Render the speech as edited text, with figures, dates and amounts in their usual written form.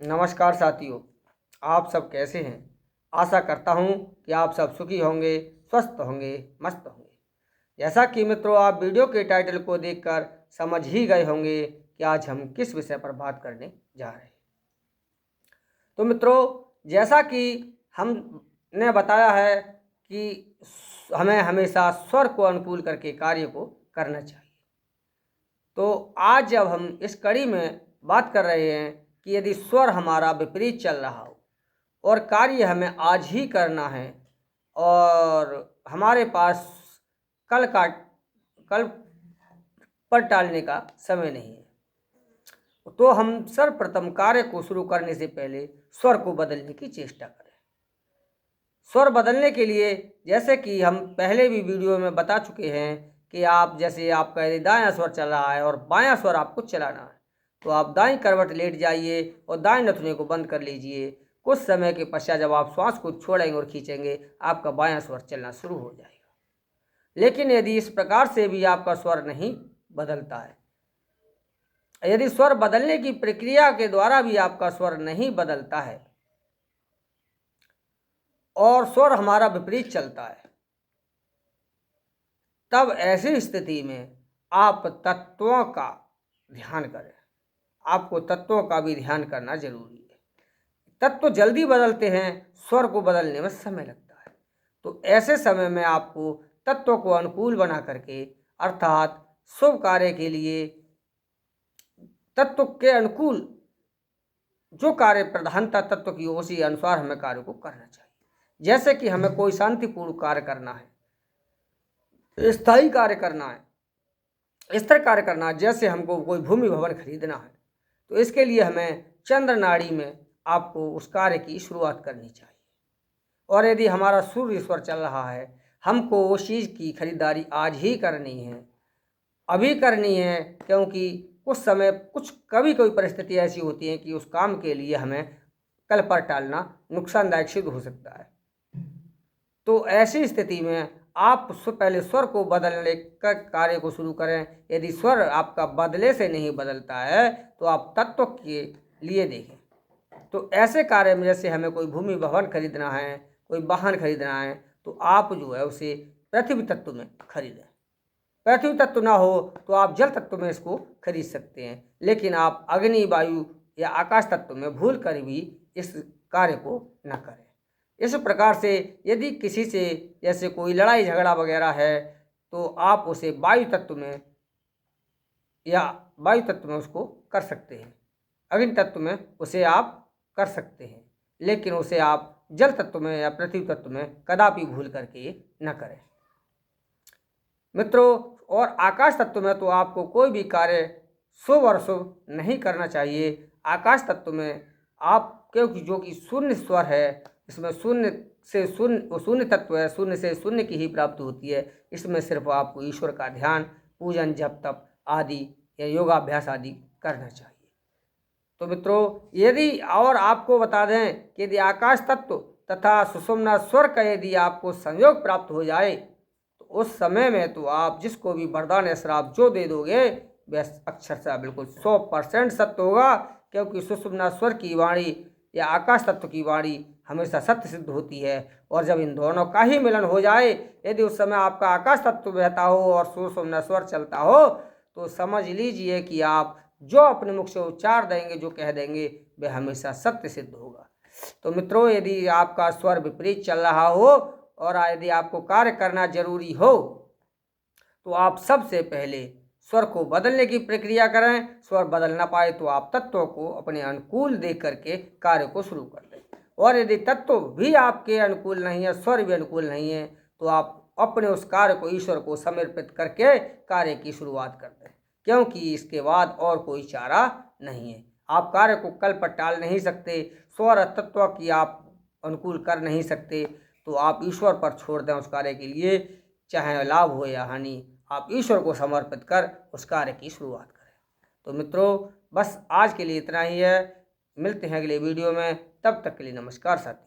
नमस्कार साथियों, आप सब कैसे हैं। आशा करता हूं कि आप सब सुखी होंगे, स्वस्थ होंगे, मस्त होंगे। जैसा कि मित्रों आप वीडियो के टाइटल को देखकर समझ ही गए होंगे कि आज हम किस विषय पर बात करने जा रहे हैं। तो मित्रों, जैसा कि हमने बताया है कि हमें हमेशा स्वर को अनुकूल करके कार्य को करना चाहिए। तो आज जब हम इस कड़ी में बात कर रहे हैं कि यदि स्वर हमारा विपरीत चल रहा हो और कार्य हमें आज ही करना है और हमारे पास कल पर टालने का समय नहीं है, तो हम सर्वप्रथम कार्य को शुरू करने से पहले स्वर को बदलने की चेष्टा करें। स्वर बदलने के लिए जैसे कि हम पहले भी वीडियो में बता चुके हैं कि जैसे आपका यदि दायां स्वर चल रहा है और बायां स्वर आपको चलाना है, तो आप दाईं करवट लेट जाइए और दाएं नथुने को बंद कर लीजिए। कुछ समय के पश्चात जब आप श्वास को छोड़ेंगे और खींचेंगे, आपका बायां स्वर चलना शुरू हो जाएगा। लेकिन यदि इस प्रकार से भी आपका स्वर नहीं बदलता है, यदि स्वर बदलने की प्रक्रिया के द्वारा भी आपका स्वर नहीं बदलता है और स्वर हमारा विपरीत चलता है, तब ऐसी स्थिति में आप तत्वों का ध्यान करें। आपको तत्वों का भी ध्यान करना जरूरी है। तत्व जल्दी बदलते हैं, स्वर को बदलने में समय लगता है। तो ऐसे समय में आपको तत्वों को अनुकूल बना करके, अर्थात शुभ कार्य के लिए तत्व के अनुकूल जो कार्य प्रधानता तत्व की उसी अनुसार हमें कार्य को करना चाहिए। जैसे कि हमें कोई शांतिपूर्ण कार्य करना है, स्थायी कार्य करना है, स्थिर कार्य करना है, जैसे हमको कोई भूमि भवन खरीदना है, तो इसके लिए हमें चंद्र नाड़ी में आपको उस कार्य की शुरुआत करनी चाहिए। और यदि हमारा सूर्य स्वर चल रहा है, हमको उस चीज़ की खरीदारी आज ही करनी है, अभी करनी है, क्योंकि उस समय कभी कोई परिस्थिति ऐसी होती है कि उस काम के लिए हमें कल पर टालना नुकसानदायक सिद्ध हो सकता है। तो ऐसी स्थिति में आप पहले स्वर को बदलने का कार्य को शुरू करें। यदि स्वर आपका बदले से नहीं बदलता है, तो आप तत्व के लिए देखें। तो ऐसे कार्य में जैसे हमें कोई भूमि भवन खरीदना है, कोई वाहन खरीदना है, तो आप जो है उसे पृथ्वी तत्व में खरीदें। पृथ्वी तत्व ना हो तो आप जल तत्व में इसको खरीद सकते हैं, लेकिन आप अग्नि, वायु या आकाश तत्व में भूल कर भी इस कार्य को न करें। इस प्रकार से यदि किसी से जैसे कोई लड़ाई झगड़ा वगैरह है, तो आप उसे वायु तत्व में उसको कर सकते हैं, अग्नि तत्व में उसे आप कर सकते हैं, लेकिन उसे आप जल तत्व में या पृथ्वी तत्व में कदापि भूल करके न करें मित्रों। और आकाश तत्व में तो आपको कोई भी कार्य शुभ और शुभ नहीं करना चाहिए। आकाश तत्व में आप, क्योंकि जो कि शून्य स्वर है, इसमें शून्य तत्व है, शून्य से शून्य की ही प्राप्ति होती है। इसमें सिर्फ आपको ईश्वर का ध्यान, पूजन, जप तप आदि या योगाभ्यास आदि करना चाहिए। तो मित्रों, यदि और आपको बता दें कि यदि आकाश तत्व तथा सुषुम्ना स्वर का यदि आपको संयोग प्राप्त हो जाए, तो उस समय में तो आप जिसको भी वरदान या श्राप जो दे दोगे वह अक्षरशः बिल्कुल 100% सत्य होगा, क्योंकि सुषुम्ना स्वर की वाणी या आकाश तत्व की वाणी हमेशा सत्य सिद्ध होती है। और जब इन दोनों का ही मिलन हो जाए, यदि उस समय आपका आकाश तत्व बहता हो और सुषुम्ना स्वर चलता हो, तो समझ लीजिए कि आप जो अपने मुख से उच्चार देंगे, जो कह देंगे, वह हमेशा सत्य सिद्ध होगा। तो मित्रों, यदि आपका स्वर विपरीत चल रहा हो और यदि आपको कार्य करना जरूरी हो, तो आप सबसे पहले स्वर को बदलने की प्रक्रिया करें। स्वर बदल ना पाए तो आप तत्वों को अपने अनुकूल देख करके कार्य को शुरू कर दें। और यदि तत्व भी आपके अनुकूल नहीं है, स्वर भी अनुकूल नहीं है, तो आप अपने उस कार्य को ईश्वर को समर्पित करके कार्य की शुरुआत कर दें, क्योंकि इसके बाद और कोई चारा नहीं है। आप कार्य को कल पर टाल नहीं सकते, स्वर तत्व की आप अनुकूल कर नहीं सकते, तो आप ईश्वर पर छोड़ दें उस कार्य के लिए, चाहे लाभ हो या हानि, आप ईश्वर को समर्पित कर उस कार्य की शुरुआत करें। तो मित्रों, बस आज के लिए इतना ही है। मिलते हैं अगले वीडियो में, तब तक के लिए नमस्कार साथियों।